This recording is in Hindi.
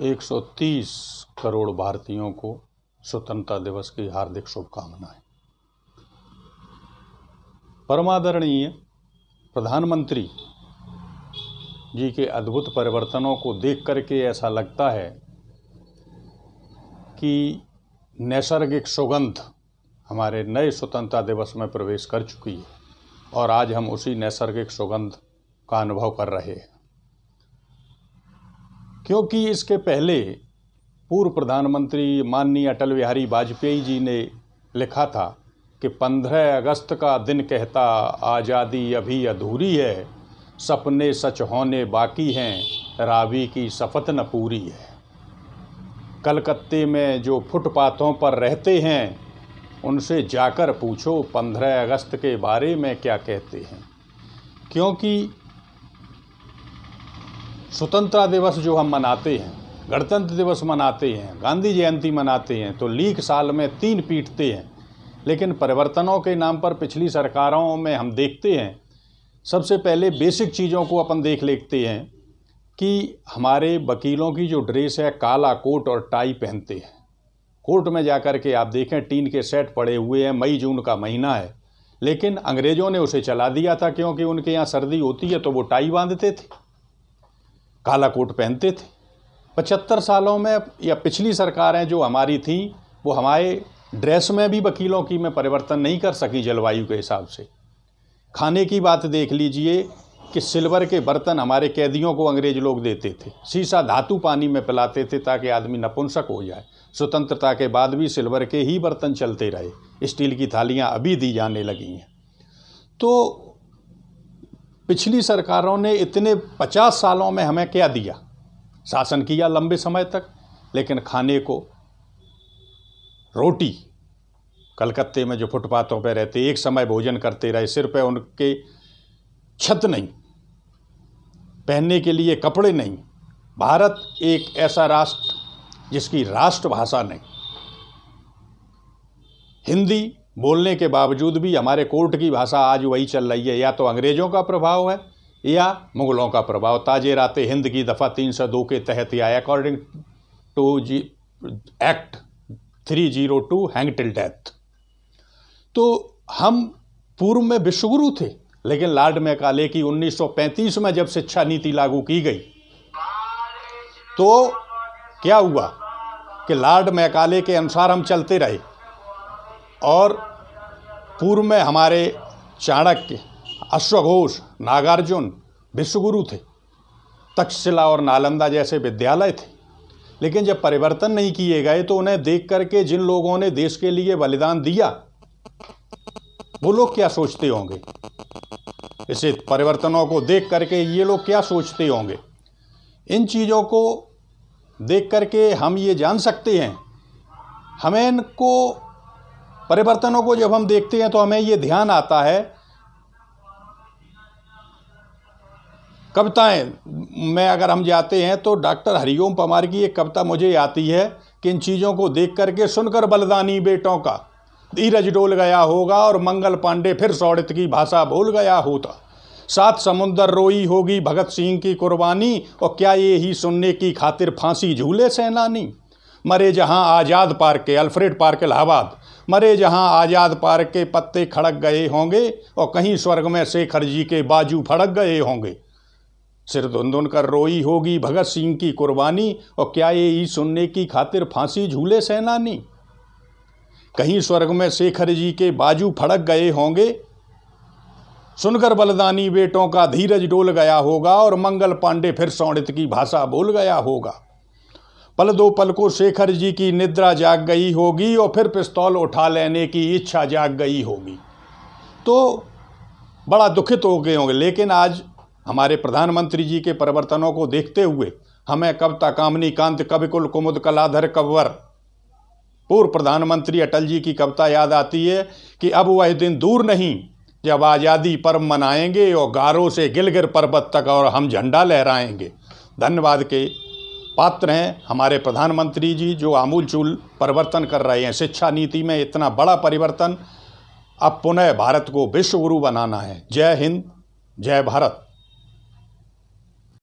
130 करोड़ भारतीयों को स्वतंत्रता दिवस की हार्दिक शुभकामनाएं। परमादरणीय प्रधानमंत्री जी के अद्भुत परिवर्तनों को देख करके ऐसा लगता है कि नैसर्गिक सुगंध हमारे नए स्वतंत्रता दिवस में प्रवेश कर चुकी है और आज हम उसी नैसर्गिक सुगंध का अनुभव कर रहे हैं, क्योंकि इसके पहले पूर्व प्रधानमंत्री माननीय अटल बिहारी वाजपेयी जी ने लिखा था कि 15 अगस्त का दिन कहता आज़ादी अभी अधूरी है, सपने सच होने बाकी हैं, रावी की शपथ न पूरी है। कलकत्ते में जो फुटपाथों पर रहते हैं उनसे जाकर पूछो 15 अगस्त के बारे में क्या कहते हैं। क्योंकि स्वतंत्रता दिवस जो हम मनाते हैं, गणतंत्र दिवस मनाते हैं, गांधी जयंती मनाते हैं, तो लीक साल में 3 पीटते हैं। लेकिन परिवर्तनों के नाम पर पिछली सरकारों में हम देखते हैं, सबसे पहले बेसिक चीज़ों को अपन देख लेते हैं कि हमारे वकीलों की जो ड्रेस है काला कोट और टाई पहनते हैं। कोर्ट में जाकर के आप देखें टीन के सेट पड़े हुए हैं, मई जून का महीना है, लेकिन अंग्रेज़ों ने उसे चला दिया था, क्योंकि उनके यहाँ सर्दी होती है तो वो टाई बांधते थे, काला कोट पहनते थे। 75 सालों में या पिछली सरकारें जो हमारी थी वो हमारे ड्रेस में भी वकीलों की में परिवर्तन नहीं कर सकी जलवायु के हिसाब से। खाने की बात देख लीजिए कि सिल्वर के बर्तन हमारे कैदियों को अंग्रेज लोग देते थे, शीशा धातु पानी में पिलाते थे ताकि आदमी नपुंसक हो जाए। स्वतंत्रता के बाद भी सिल्वर के ही बर्तन चलते रहे, स्टील की थालियां अभी दी जाने लगी हैं। तो पिछली सरकारों ने इतने 50 सालों में हमें क्या दिया? शासन किया लंबे समय तक, लेकिन खाने को रोटी, कलकत्ते में जो फुटपाथों पर रहते एक समय भोजन करते रहे, सिर पे उनके छत नहीं, पहनने के लिए कपड़े नहीं। भारत एक ऐसा राष्ट्र जिसकी राष्ट्रभाषा नहीं, हिंदी बोलने के बावजूद भी हमारे कोर्ट की भाषा आज वही चल रही है, या तो अंग्रेज़ों का प्रभाव है या मुग़लों का प्रभाव। ताज़े-राते हिंद की दफ़ा 302 के तहत या according to act 302 hang till death. तो हम पूर्व में विश्वगुरु थे, लेकिन लॉर्ड मैकाले की 1935 में जब शिक्षा नीति लागू की गई तो क्या हुआ कि लॉर्ड मैकाले के अनुसार हम चलते रहे। और पूर्व में हमारे चाणक्य, अश्वघोष, नागार्जुन विश्वगुरु थे, तक्षशिला और नालंदा जैसे विद्यालय थे। लेकिन जब परिवर्तन नहीं किए गए तो उन्हें देख करके जिन लोगों ने देश के लिए बलिदान दिया वो लोग क्या सोचते होंगे? इसे परिवर्तनों को देख करके ये लोग क्या सोचते होंगे? इन चीज़ों को देख करके हम ये जान सकते हैं। हमें इनको परिवर्तनों को जब हम देखते हैं तो हमें ये ध्यान आता है, कविताएं में अगर हम जाते हैं तो डॉक्टर हरिओम परमार की एक कविता मुझे आती है कि इन चीज़ों को देख करके सुनकर बलिदानी बेटों का धीरज डोल गया होगा और मंगल पांडे फिर सौड़ित की भाषा भूल गया होता। 7 समुंदर रोई होगी भगत सिंह की कुर्बानी, और क्या ये ही सुनने की खातिर फांसी झूले सेनानी। मरे जहां आज़ाद पार्क के, अल्फ्रेड पार्क इलाहाबाद, मरे जहां आज़ाद पार्क के पत्ते खड़क गए होंगे और कहीं स्वर्ग में शेखर जी के बाजू फड़क गए होंगे। सिर धुन कर रोई होगी भगत सिंह की कुर्बानी, और क्या ये ही सुनने की खातिर फांसी झूले सेनानी। कहीं स्वर्ग में शेखर जी के बाजू फड़क गए होंगे, सुनकर बलिदानी बेटों का धीरज डोल गया होगा और मंगल पांडे फिर सौड़ित की भाषा भूल गया होगा। पल दो पल को शेखर जी की निद्रा जाग गई होगी और फिर पिस्तौल उठा लेने की इच्छा जाग गई होगी। तो बड़ा दुखित हो गए होंगे। लेकिन आज हमारे प्रधानमंत्री जी के परिवर्तनों को देखते हुए हमें कविता कामनी कांत कविकुल कुमुद कलाधर कव्वर पूर्व प्रधानमंत्री अटल जी की कविता याद आती है कि अब वह दिन दूर नहीं जब आज़ादी पर्व मनाएंगे और गारों से गिलगिर पर्वत तक और हम झंडा लहराएंगे। धन्यवाद के पात्र हैं हमारे प्रधानमंत्री जी जो आमूलचूल परिवर्तन कर रहे हैं। शिक्षा नीति में इतना बड़ा परिवर्तन, अब पुनः भारत को विश्व गुरु बनाना है। जय हिंद, जय भारत।